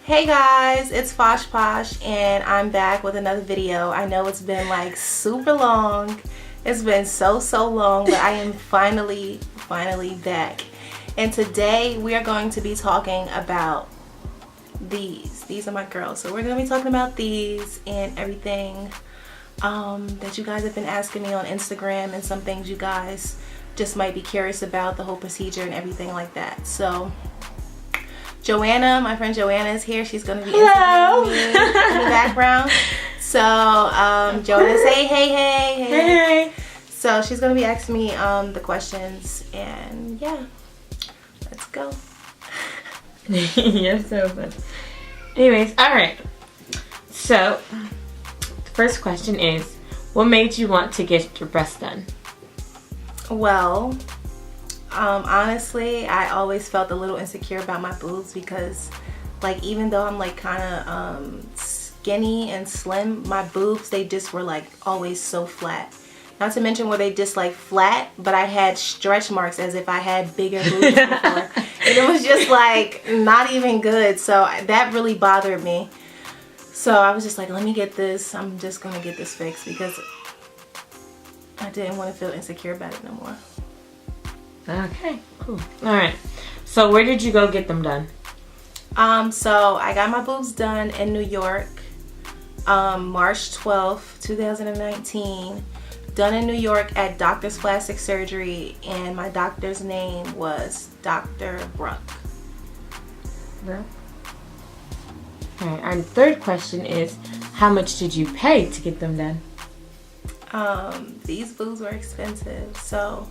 Hey guys, it's FoshPosh and I'm back with another video. I know it's been like super long. It's been so long, but I am finally back. And today we are going to be talking about these. These are my girls. So we're going to be talking about these and everything that you guys have been asking me on Instagram, and some things you guys just might be curious about, the whole procedure and everything like that. So Joanna, my friend Joanna is here. She's going to be interviewing me in the background. So Joanna, say hey. So she's going to be asking me the questions, and yeah, let's go. You're so funny. Anyways, alright. So, the first question is, what made you want to get your breasts done? Well, honestly, I always felt a little insecure about my boobs because, like, even though I'm like kind of skinny and slim, my boobs, they just were like always so flat. Not to mention were they just like flat, but I had stretch marks as if I had bigger boobs before. And it was just like not even good. So that really bothered me. So I was just like, let me get this. I'm just going to get this fixed because I didn't want to feel insecure about it no more. Okay, cool. Alright. So where did you go get them done? So I got my boobs done in New York, March 12th, 2019. Done in New York at Doctor's Plastic Surgery, and my doctor's name was Dr. Bruck. Alright, our third question is, how much did you pay to get them done? These boobs were expensive, so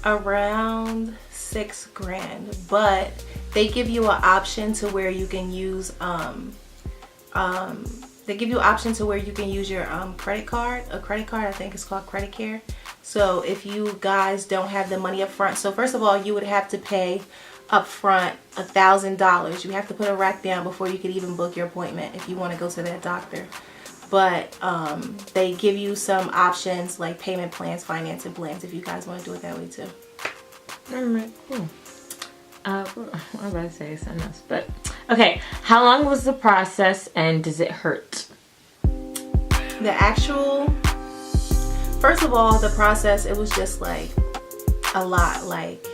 around $6 grand, but they give you an option to where you can use they give you an option to where you can use your credit card. A credit card, I think it's called Credit Care. So if you guys don't have the money up front, so first of all, you would have to pay up front $1,000. You have to put a rack down before you could even book your appointment if you want to go to that doctor. But they give you some options like payment plans, financing plans, if you guys want to do it that way too. Alright, cool. I was about to say something else, but okay. How long was the process, and does it hurt? The actual, first of all, the process, it was just like a lot. Like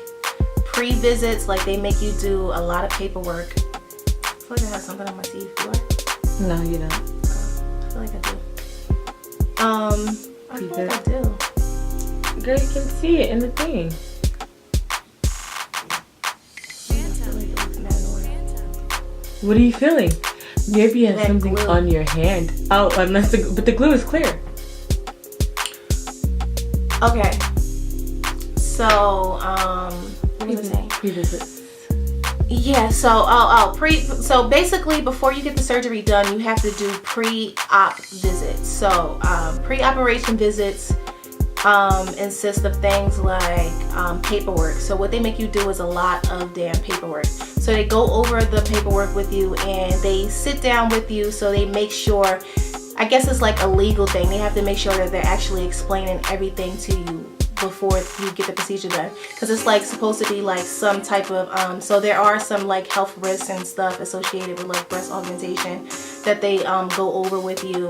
pre-visits, like they make you do a lot of paperwork. I feel like I have something on my teeth. Do I? No, you don't. I feel like I do. I feel like I do. Girl, you can see it in the thing. What are you feeling? Maybe you have that something glue on your hand. Oh, unless but the glue is clear. Okay. So, what was I saying? Pre-visits. Yeah. So, so basically, before you get the surgery done, you have to do pre-op visits. So, pre-operation visits consist of things like paperwork. So what they make you do is a lot of damn paperwork. So they go over the paperwork with you and they sit down with you, so they make sure, I guess it's like a legal thing, they have to make sure that they're actually explaining everything to you before you get the procedure done, because it's like supposed to be like some type of so there are some like health risks and stuff associated with like breast augmentation that they go over with you.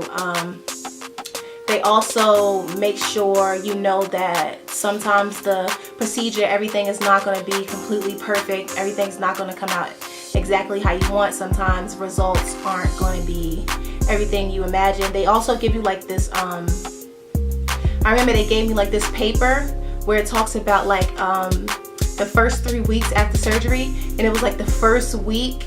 They also make sure you know that sometimes the procedure, everything is not going to be completely perfect. Everything's not going to come out exactly how you want. Sometimes results aren't going to be everything you imagine. They also give you like this, I remember they gave me like this paper where it talks about like the first 3 weeks after surgery, and it was like the first week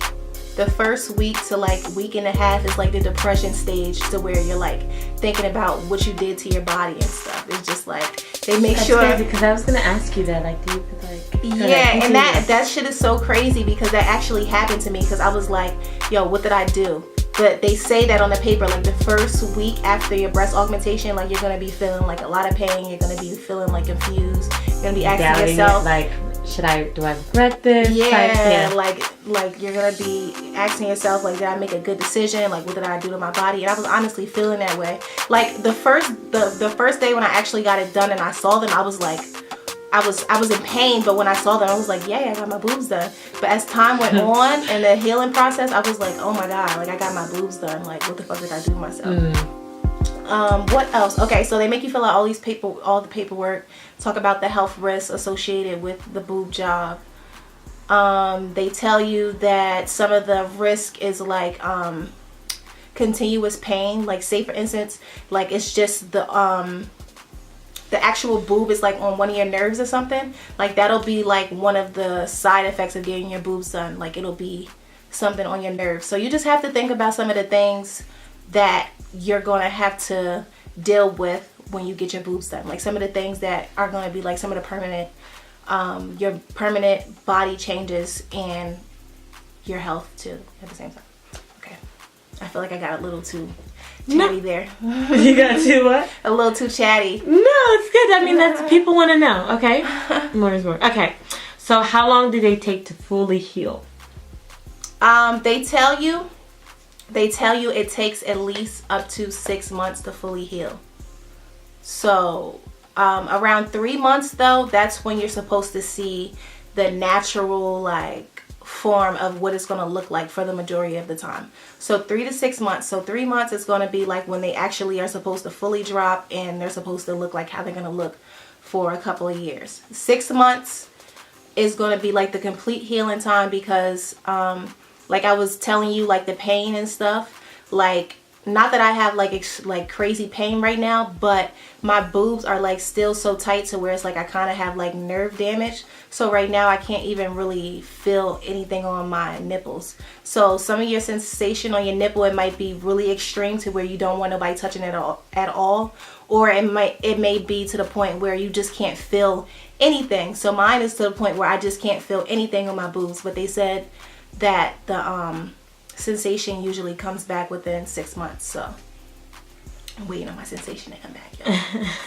to like week and a half is like the depression stage, to where you're like thinking about what you did to your body and stuff. It's just like they make sure. That's crazy, because I was gonna ask you that, like, do you like? Yeah, and that shit is so crazy because that actually happened to me, because I was like, yo, what did I do? But they say that on the paper, like the first week after your breast augmentation, like you're gonna be feeling like a lot of pain. You're gonna be feeling like confused. You're gonna be asking yourself, like, do I regret this? Yeah, like you're gonna be asking yourself, like, did I make a good decision? Like, what did I do to my body? And I was honestly feeling that way. Like the first day when I actually got it done and I saw them, I was like, I was in pain, but when I saw them, I was like, yeah, I got my boobs done. But as time went on and the healing process, I was like, oh my God, like I got my boobs done. Like, what the fuck did I do to myself? What else? Okay, so they make you fill out all the paperwork, talk about the health risks associated with the boob job. They tell you that some of the risk is like continuous pain. Like, say for instance, like it's just the actual boob is like on one of your nerves or something. Like, that'll be like one of the side effects of getting your boobs done. Like, it'll be something on your nerves. So you just have to think about some of the things that you're gonna have to deal with when you get your boobs done. Like, some of the things that are gonna be like some of the permanent your permanent body changes and your health too at the same time. Okay, I feel like I got a little too chatty there. You got too what? A little too chatty. No, it's good. I mean, that's people want to know. Okay, more is more. Okay, so how long do they take to fully heal? They tell you it takes at least up to 6 months to fully heal. So around 3 months though, that's when you're supposed to see the natural like form of what it's going to look like for the majority of the time. So 3 to 6 months. So 3 months is going to be like when they actually are supposed to fully drop, and they're supposed to look like how they're going to look for a couple of years. 6 months is going to be like the complete healing time, because like I was telling you, like the pain and stuff, like not that I have like crazy pain right now, but my boobs are like still so tight to where it's like I kind of have like nerve damage. So right now I can't even really feel anything on my nipples. So some of your sensation on your nipple, it might be really extreme to where you don't want nobody touching it at all, or it may be to the point where you just can't feel anything. So mine is to the point where I just can't feel anything on my boobs. But they said that the sensation usually comes back within 6 months. So I'm waiting on my sensation to come back, y'all.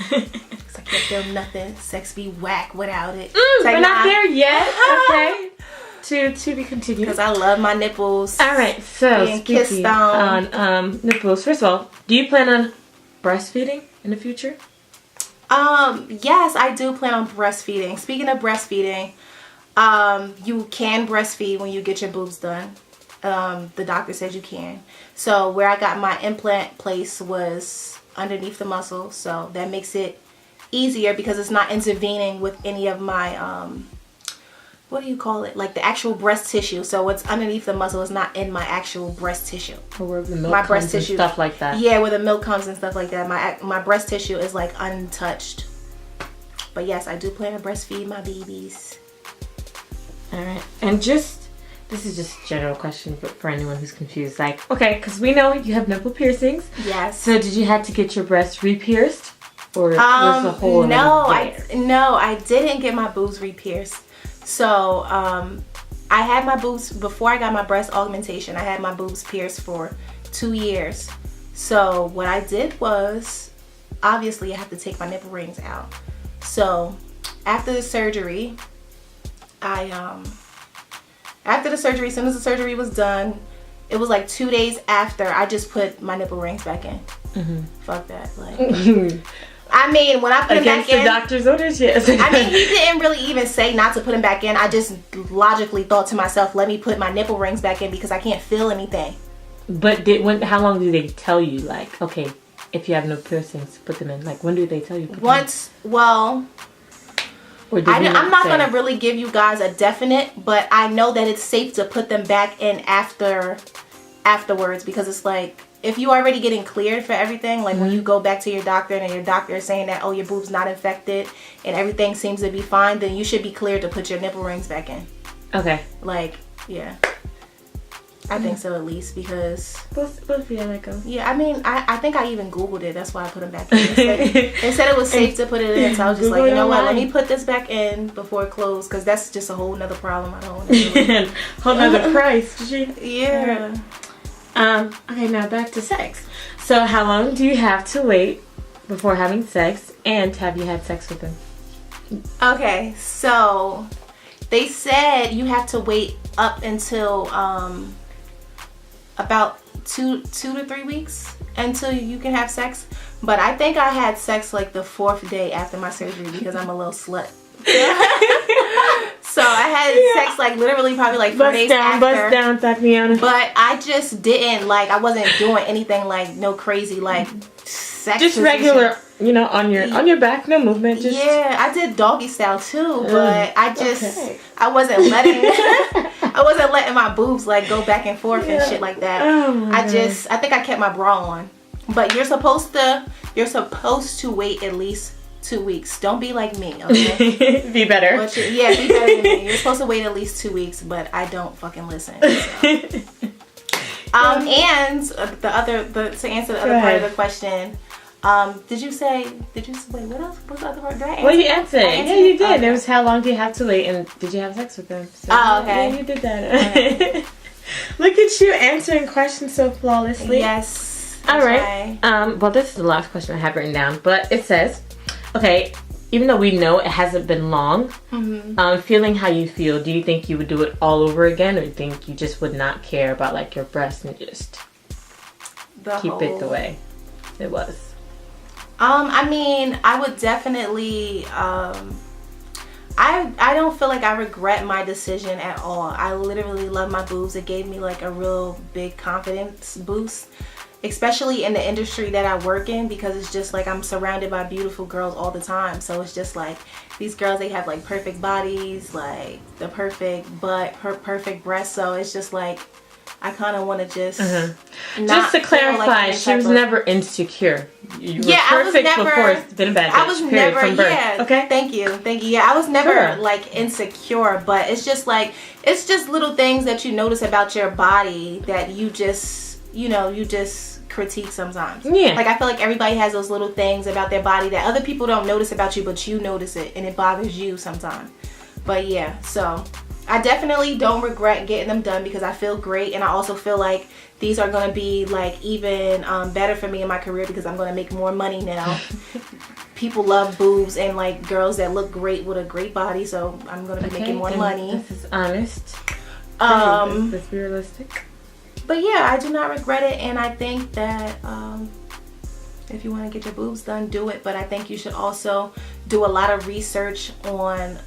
Cause I can't feel nothing. Sex be whack without it. We're not there yet. Okay. To be continued. Because I love my nipples. All right. So being kissed on nipples. First of all, do you plan on breastfeeding in the future? Yes, I do plan on breastfeeding. Speaking of breastfeeding, you can breastfeed when you get your boobs done. The doctor said you can. So where I got my implant placed was underneath the muscle, so that makes it easier because it's not intervening with any of my what do you call it, like the actual breast tissue. So what's underneath the muscle is not in my actual breast tissue, or where the milk my comes breast and tissue, stuff like that. Yeah, where the milk comes and stuff like that. My breast tissue is like untouched. But yes, I do plan to breastfeed my babies. All right. And this is just a general question, but for anyone who's confused, like, okay, because we know you have nipple piercings. Yes. So did you have to get your breast re-pierced, or was the hole no, I didn't get my boobs re-pierced. So I had my boobs before I got my breast augmentation. I had my boobs pierced for 2 years. So what I did was, obviously I have to take my nipple rings out. So after the surgery, as soon as the surgery was done, it was like 2 days after, I just put my nipple rings back in. Fuck that. Like, I mean, when I put them back in, against the doctor's orders, yes. I mean, he didn't really even say not to put them back in. I just logically thought to myself, let me put my nipple rings back in because I can't feel anything. But how long do they tell you, like, okay, if you have no piercings, put them in? Like, when do they tell you? Well, I'm not going to really give you guys a definite, but I know that it's safe to put them back in afterwards, because it's like, if you already getting cleared for everything, like when you go back to your doctor and your doctor is saying that, oh, your boob's not infected and everything seems to be fine, then you should be cleared to put your nipple rings back in. Okay. Like, yeah. I think so, at least, because both yeah, let go. Yeah, I mean, I think I even Googled it. That's why I put them back in. They said it was safe to put it in, so I was just like, you know what? Let me put this back in before it closed, because that's just a whole nother problem. I don't want to do. Whole nother price. Yeah. Okay, now back to sex. So how long do you have to wait before having sex, and have you had sex with them? Okay, so they said you have to wait up until about 2 to 3 weeks until you can have sex. But I think I had sex like the 4th day after my surgery, because I'm a little slut So I had sex like literally probably like 4 days after. Bust down, Tatiana. But I just didn't like, I wasn't doing anything like no crazy like sex just position. regular, you know, on your back, no movement. Just... Yeah, I did doggy style too, but I just I wasn't letting my boobs like go back and forth and shit like that. I think I kept my bra on. But you're supposed to wait at least 2 weeks. Don't be like me, okay? Be better. Be better than me. You're supposed to wait at least 2 weeks, but I don't fucking listen. So. And to answer the other part of the question, did you say wait, what else? What's the other part? Did I answer? Well, you answered. Yeah, you did. Okay. It was how long do you have to wait, and did you have sex with them? So, okay. Yeah, you did that. Okay. Look at you answering questions so flawlessly. Yes. All right. Well, this is the last question I have written down, but it says, okay, even though we know it hasn't been long, feeling how you feel, do you think you would do it all over again, or do you think you just would not care about like your breasts and just keep it the way it was? I mean, I would definitely, I don't feel like I regret my decision at all. I literally love my boobs. It gave me like a real big confidence boost, especially in the industry that I work in, because it's just like I'm surrounded by beautiful girls all the time. So it's just like these girls, they have like perfect bodies, like the perfect butt, perfect breasts. So it's just like I kind of want to just just to clarify, like she was never insecure. You were I was never before it's been a bad bitch, I was never from birth. yeah. Okay. Thank you. Yeah, I was never like insecure, but it's just like it's just little things that you notice about your body that you just critique sometimes. Yeah. Like I feel like everybody has those little things about their body that other people don't notice about you, but you notice it and it bothers you sometimes. But yeah, so I definitely don't regret getting them done because I feel great, and I also feel like these are going to be like even better for me in my career because I'm going to make more money now. People love boobs and like girls that look great with a great body, so I'm going to be making more money. This is honest. Let's be realistic. But yeah, I do not regret it, and I think that if you want to get your boobs done, do it. But I think you should also do a lot of research on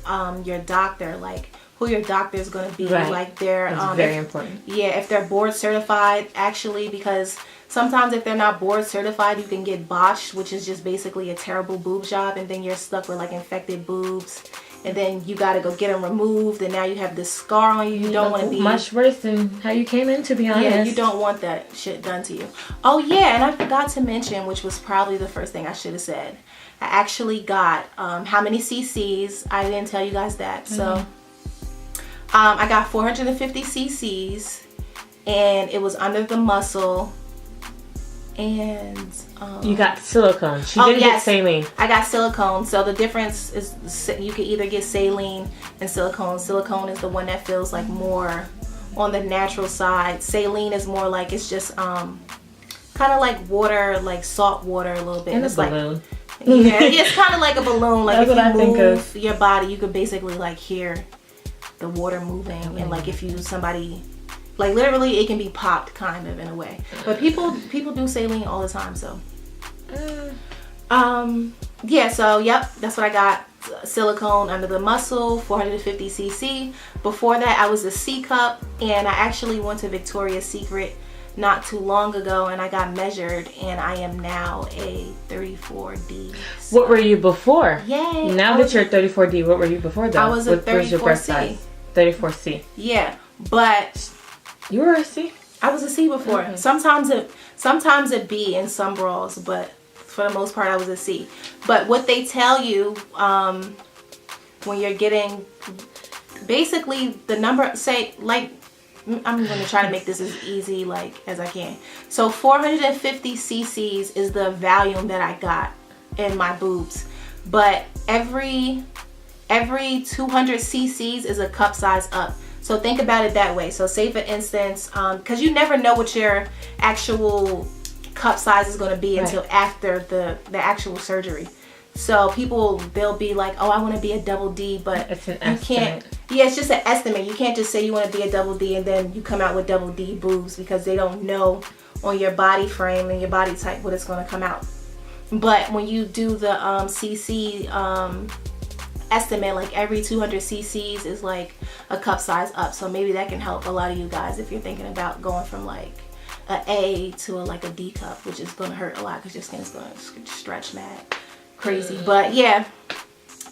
your doctor, like who your doctor is going to be, like their that's very important. Yeah, if they're board certified, actually, because sometimes if they're not board certified, you can get botched, which is just basically a terrible boob job, and then you're stuck with like infected boobs. And then you gotta go get them removed, and now you have this scar on you. You don't want to be much worse than how you came in, to be honest. Yeah, you don't want that shit done to you. Oh yeah, and I forgot to mention, which was probably the first thing I should have said. I actually got how many cc's? I didn't tell you guys that. So I got 450 cc's, and it was under the muscle. And you got silicone. She didn't get saline. I got silicone. So the difference is you can either get saline and silicone. Silicone is the one that feels like more on the natural side. Saline is more like it's just kind of like water, like salt water a little bit. And it's a balloon. Yeah, it's kind of like a balloon. Like that's if what you I move think of. your body, you could basically like hear the water moving, and like if you somebody. Like literally it can be popped kind of in a way. But people do saline all the time, so. Yeah, so yep, that's what I got. Silicone under the muscle, 450 cc. Before that I was a C cup, and I actually went to Victoria's Secret not too long ago, and I got measured, and I am now a 34D. So. What were you before? Yay. Now that you're a 34D, what were you before though? I was a 34C. 34C. Yeah, but you were a C? I was a C before. Okay. Sometimes a B in some bras, but for the most part I was a C. But what they tell you when you're getting basically the number, say like I'm going to try to make this as easy like as I can. So 450 cc's is the volume that I got in my boobs, but every 200 cc's is a cup size up. So think about it that way. So say for instance, because you never know what your actual cup size is going to be until after the actual surgery. So people, they'll be like, oh, I want to be a double D, but it's an estimate. Can't. Yeah, it's just an estimate. You can't just say you want to be a double D and then you come out with double D boobs, because they don't know on your body frame and your body type what it's going to come out. But when you do the CC estimate like every 200 cc's is like a cup size up. So maybe that can help a lot of you guys if you're thinking about going from like a A to like a D cup, which is going to hurt a lot because your skin's going to stretch mad crazy. But yeah,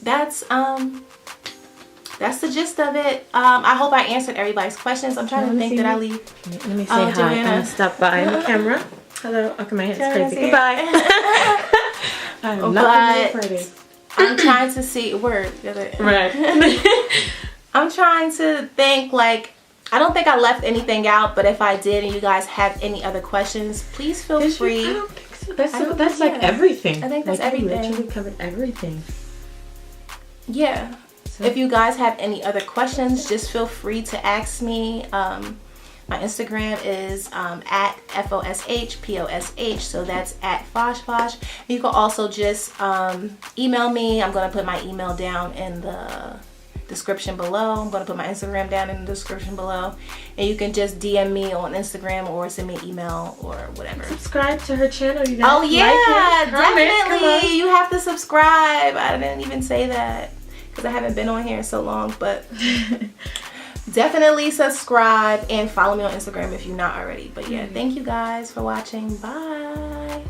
that's the gist of it. I hope I answered everybody's questions. I'm trying to think that I leave. Let me say hi. I'm gonna stop by the camera. Hello. Okay, my hand's crazy. Goodbye. I'm not pretty. I'm trying to see right. I'm trying to think, like, I don't think I left anything out, but if I did and you guys have any other questions, please feel free. I don't think so. That's like everything. I think that's everything. We literally covered everything. Yeah. So if you guys have any other questions, just feel free to ask me. My Instagram is at FoshPosh, so that's at FoshPosh. You can also just email me. I'm going to put my email down in the description below. I'm going to put my Instagram down in the description below. And you can just DM me on Instagram or send me an email or whatever. Subscribe to her channel, you guys. Oh yeah, comment, definitely. You have to subscribe. I didn't even say that because I haven't been on here in so long, but definitely subscribe and follow me on Instagram if you're not already. But yeah, thank you guys for watching. Bye.